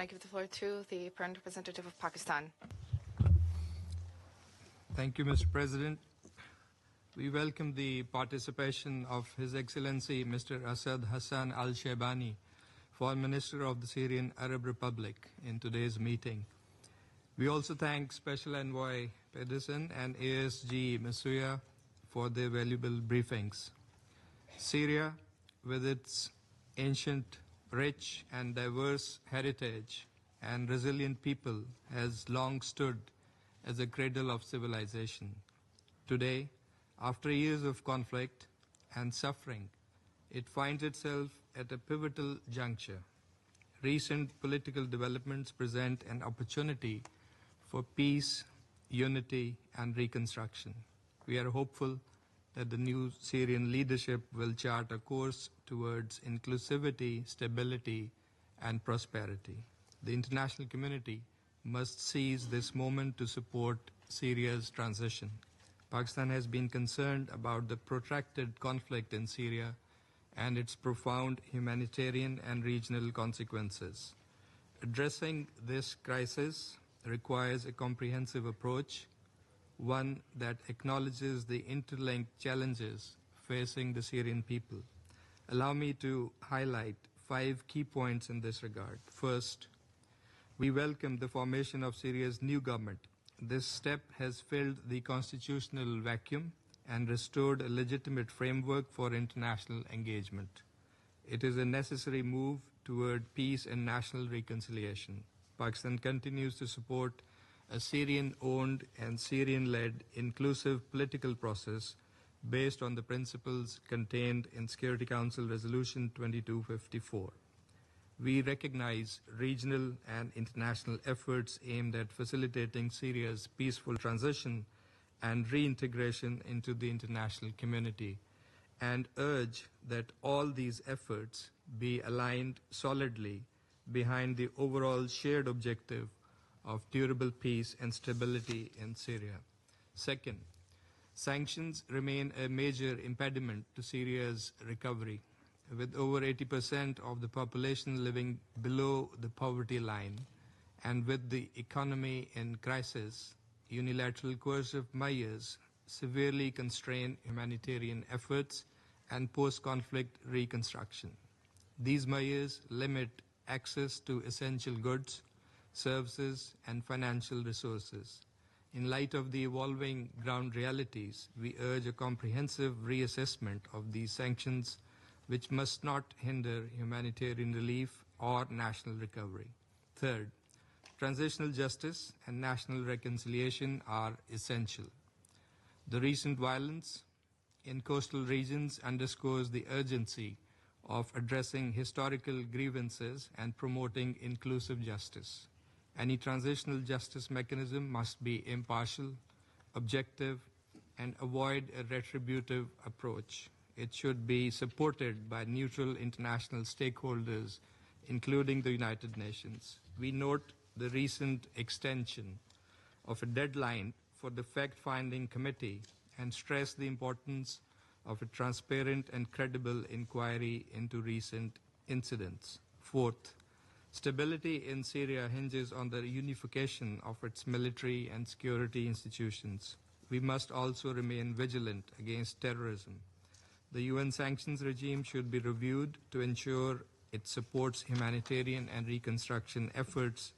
I give the floor to the Permanent Representative of Pakistan. Thank you, Mr. President. We welcome the participation of His Excellency Mr. Asad Hassan al-Shaybani, Foreign Minister of the Syrian Arab Republic, in today's meeting. We also thank Special Envoy Pedersen and ASG Masuya for their valuable briefings. Syria, with its ancient, rich and diverse heritage and resilient people, has long stood as a cradle of civilization. Today, after years of conflict and suffering, it finds itself at a pivotal juncture. Recent political developments present an opportunity for peace, unity, and reconstruction. We are hopeful that the new Syrian leadership will chart a course towards inclusivity, stability, and prosperity. The international community must seize this moment to support Syria's transition. Pakistan has been concerned about the protracted conflict in Syria and its profound humanitarian and regional consequences. Addressing this crisis requires a comprehensive approach, one that acknowledges the interlinked challenges facing the Syrian people. Allow me to highlight 5 key points in this regard. First, we welcome the formation of Syria's new government. This step has filled the constitutional vacuum and restored a legitimate framework for international engagement. It is a necessary move toward peace and national reconciliation. Pakistan continues to support a Syrian-owned and Syrian-led inclusive political process based on the principles contained in Security Council Resolution 2254. We recognize regional and international efforts aimed at facilitating Syria's peaceful transition and reintegration into the international community, and urge that all these efforts be aligned solidly behind the overall shared objective of durable peace and stability in Syria. Second, sanctions remain a major impediment to Syria's recovery. With over 80% of the population living below the poverty line, and with the economy in crisis, unilateral coercive measures severely constrain humanitarian efforts and post-conflict reconstruction. These measures limit access to essential goods, services, and financial resources. In light of the evolving ground realities, we urge a comprehensive reassessment of these sanctions, which must not hinder humanitarian relief or national recovery. Third, transitional justice and national reconciliation are essential. The recent violence in coastal regions underscores the urgency of addressing historical grievances and promoting inclusive justice. Any transitional justice mechanism must be impartial, objective, and avoid a retributive approach. It should be supported by neutral international stakeholders, including the United Nations. We note the recent extension of a deadline for the fact-finding committee and stress the importance of a transparent and credible inquiry into recent incidents. Fourth, stability in Syria hinges on the unification of its military and security institutions. We must also remain vigilant against terrorism. The UN sanctions regime should be reviewed to ensure it supports humanitarian and reconstruction efforts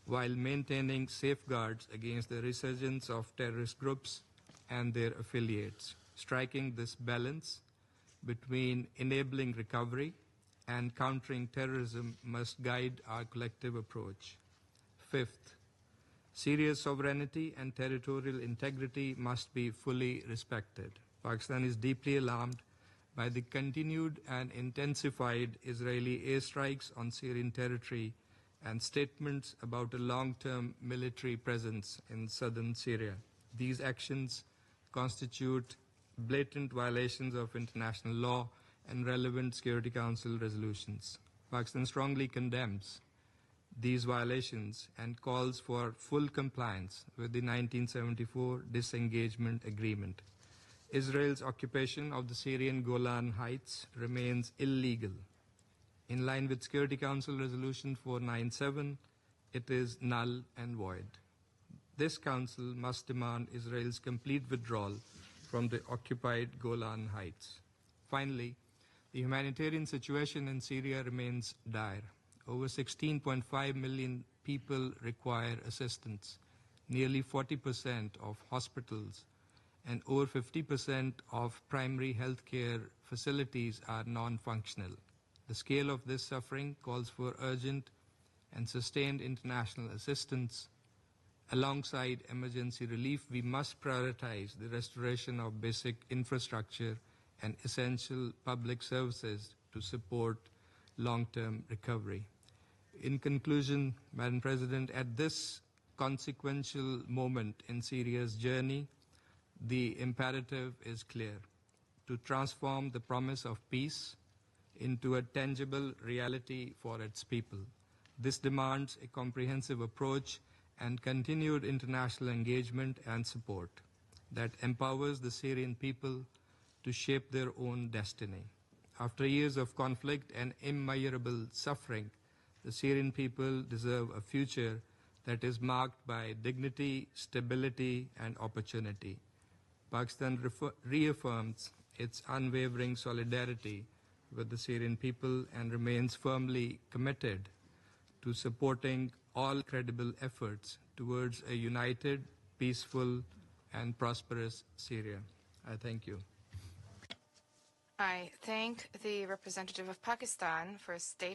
while maintaining safeguards against the resurgence of terrorist groups and their affiliates. Striking this balance between enabling recovery and countering terrorism must guide our collective approach. Fifth, Syria's sovereignty and territorial integrity must be fully respected. Pakistan is deeply alarmed by the continued and intensified Israeli airstrikes on Syrian territory and statements about a long-term military presence in southern Syria. These actions constitute blatant violations of international law and relevant Security Council resolutions. Pakistan strongly condemns these violations and calls for full compliance with the 1974 disengagement agreement. Israel's occupation of the Syrian Golan Heights remains illegal. In line with Security Council Resolution 497, it is null and void. This Council must demand Israel's complete withdrawal from the occupied Golan Heights. Finally, the humanitarian situation in Syria remains dire. Over 16.5 million people require assistance. Nearly 40% of hospitals and over 50% of primary healthcare facilities are non-functional. The scale of this suffering calls for urgent and sustained international assistance. Alongside emergency relief, we must prioritize the restoration of basic infrastructure and essential public services to support long-term recovery. In conclusion, Madam President, at this consequential moment in Syria's journey, the imperative is clear: to transform the promise of peace into a tangible reality for its people. This demands a comprehensive approach and continued international engagement and support that empowers the Syrian people to shape their own destiny. After years of conflict and immeasurable suffering, the Syrian people deserve a future that is marked by dignity, stability, and opportunity. Pakistan reaffirms its unwavering solidarity with the Syrian people and remains firmly committed to supporting all credible efforts towards a united, peaceful, and prosperous Syria. I thank you. I thank the representative of Pakistan for a statement.